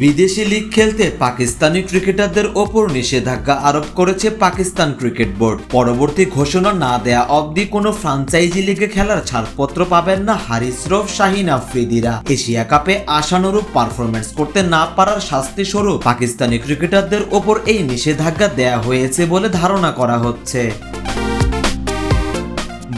বিদেশি লীগ খেলতে পাকিস্তানি ক্রিকেটারদের ওপর নিষেধাজ্ঞা আরোপ করেছে পাকিস্তান ক্রিকেট বোর্ড। পরবর্তী ঘোষণা না দেয়া অবধি কোনো ফ্রাঞ্চাইজি লিগে খেলার ছাড়পত্র পাবেন না হারিস রৌফ, শাহিন আফ্রিদিরা। এশিয়া কাপে আশানুরূপ পারফরমেন্স করতে না পারার শাস্তি স্বরূপ পাকিস্তানি ক্রিকেটারদের ওপর এই নিষেধাজ্ঞা দেয়া হয়েছে বলে ধারণা করা হচ্ছে।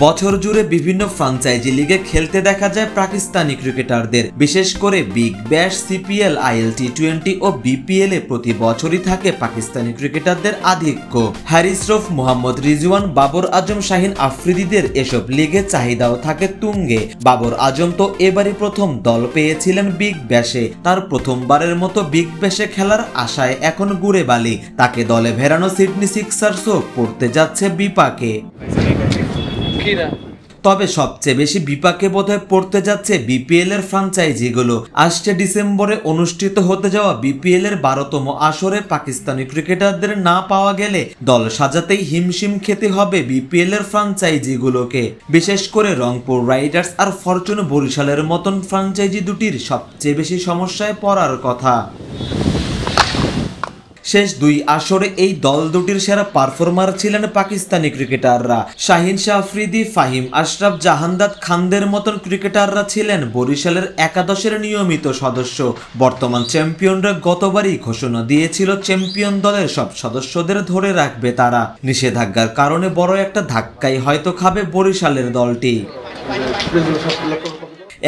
বছর জুড়ে বিভিন্ন ফ্রাঞ্চাইজি লিগে খেলতে দেখা যায় পাকিস্তানি ক্রিকেটারদের, বিশেষ করে Big Bash, CPL, IL T20 ও বিপিএল এ প্রতি বছরই থাকে পাকিস্তানি ক্রিকেটারদের আধিক্য। হারিস রৌফ, মোহাম্মদ রিজওয়ান, বাবর আজম, শাহিন আফ্রিদিদের এসব লিগে চাহিদাও থাকে তুঙ্গে। বাবর আজম তো এবারই প্রথম দল পেয়েছিলেন বিগ ব্যাশে। তার প্রথমবারের মতো বিগ ব্যাশে খেলার আশায় এখন ঘুরে বালি। তাকে দলে ভেড়ানো সিডনি সিক্সার্সও পড়তে যাচ্ছে বিপাকে। তবে সবচেয়ে বেশি বিপাকে বোধহয় পড়তে যাচ্ছে বিপিএল এর ফ্রাঞ্চাইজিগুলো। আসছে ডিসেম্বরে অনুষ্ঠিত হতে যাওয়া বিপিএল এর 12তম আসরে পাকিস্তানি ক্রিকেটারদের না পাওয়া গেলে দল সাজাতেই হিমশিম খেতে হবে বিপিএল এর ফ্রাঞ্চাইজিগুলোকে। বিশেষ করে রংপুর রাইডার্স আর ফরচুন বরিশালের মতন ফ্রাঞ্চাইজি দুটির সবচেয়ে বেশি সমস্যায় পড়ার কথা। শেষ দুই আসরে এই দল দুটির সেরা পারফর্মার ছিলেন পাকিস্তানি ক্রিকেটাররা। শাহিন শাহ আফ্রিদি, ফাহিম আশরাফ, জাহানদাদ খানদের মতন ক্রিকেটাররা ছিলেন বরিশালের একাদশের নিয়মিত সদস্য। বর্তমান চ্যাম্পিয়নরা গতবারই ঘোষণা দিয়েছিল চ্যাম্পিয়ন দলের সব সদস্যদের ধরে রাখবে তারা। নিষেধাজ্ঞার কারণে বড় একটা ধাক্কাই হয়তো খাবে বরিশালের দলটি।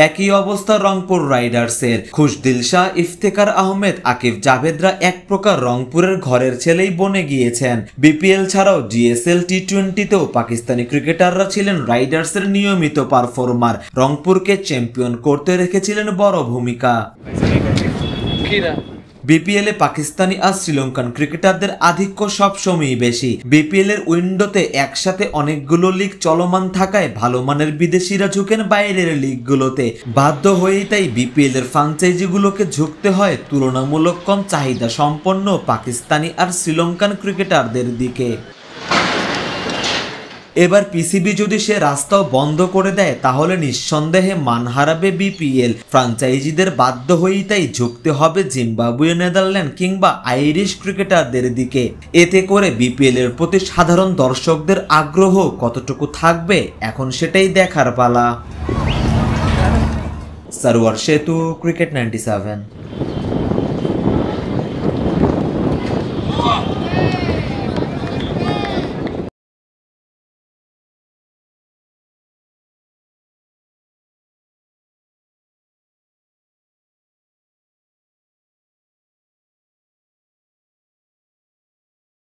একই অবস্থা রংপুর রাইডার্সের। খুশদিল শাহ, ইফতেখার আহমেদ, আকিব জাভেদরা এক প্রকার রংপুরের ঘরের ছেলেই বনে গিয়েছেন। বিপিএল ছাড়াও জিএসএল টি20তেও পাকিস্তানি ক্রিকেটাররা ছিলেন রাইডার্সের নিয়মিত পারফর্মার। রংপুরকে চ্যাম্পিয়ন করতে রেখেছিলেন বড় ভূমিকা। বিপিএল এ পাকিস্তানি আর শ্রীলঙ্কান ক্রিকেটারদের আধিক্য সবসময়ই বেশি। বিপিএল এর উইন্ডোতে একসাথে অনেকগুলো লিগ চলমান থাকায় ভালো মানের বিদেশিরা ঝুঁকেন বাইরের লিগগুলোতে। বাধ্য হয়েই তাই বিপিএল এর ফ্রাঞ্চাইজিগুলোকে ঝুঁকতে হয় তুলনামূলক কম চাহিদা সম্পন্ন পাকিস্তানি আর শ্রীলঙ্কান ক্রিকেটারদের দিকে। এবার পিসিবি যদি সে রাস্তাও বন্ধ করে দেয় তাহলে নিঃসন্দেহে মান হারাবে বিপিএল। ফ্রাঞ্চাইজিদের বাধ্য হয়েই তাই ঝুঁকতে হবে জিম্বাবুয়ে, নেদারল্যান্ড কিংবা আইরিশ ক্রিকেটারদের দিকে। এতে করে বিপিএল এর প্রতি সাধারণ দর্শকদের আগ্রহ কতটুকু থাকবে এখন সেটাই দেখার পালা। সরওয়ার সেতু, ক্রিকেট 97।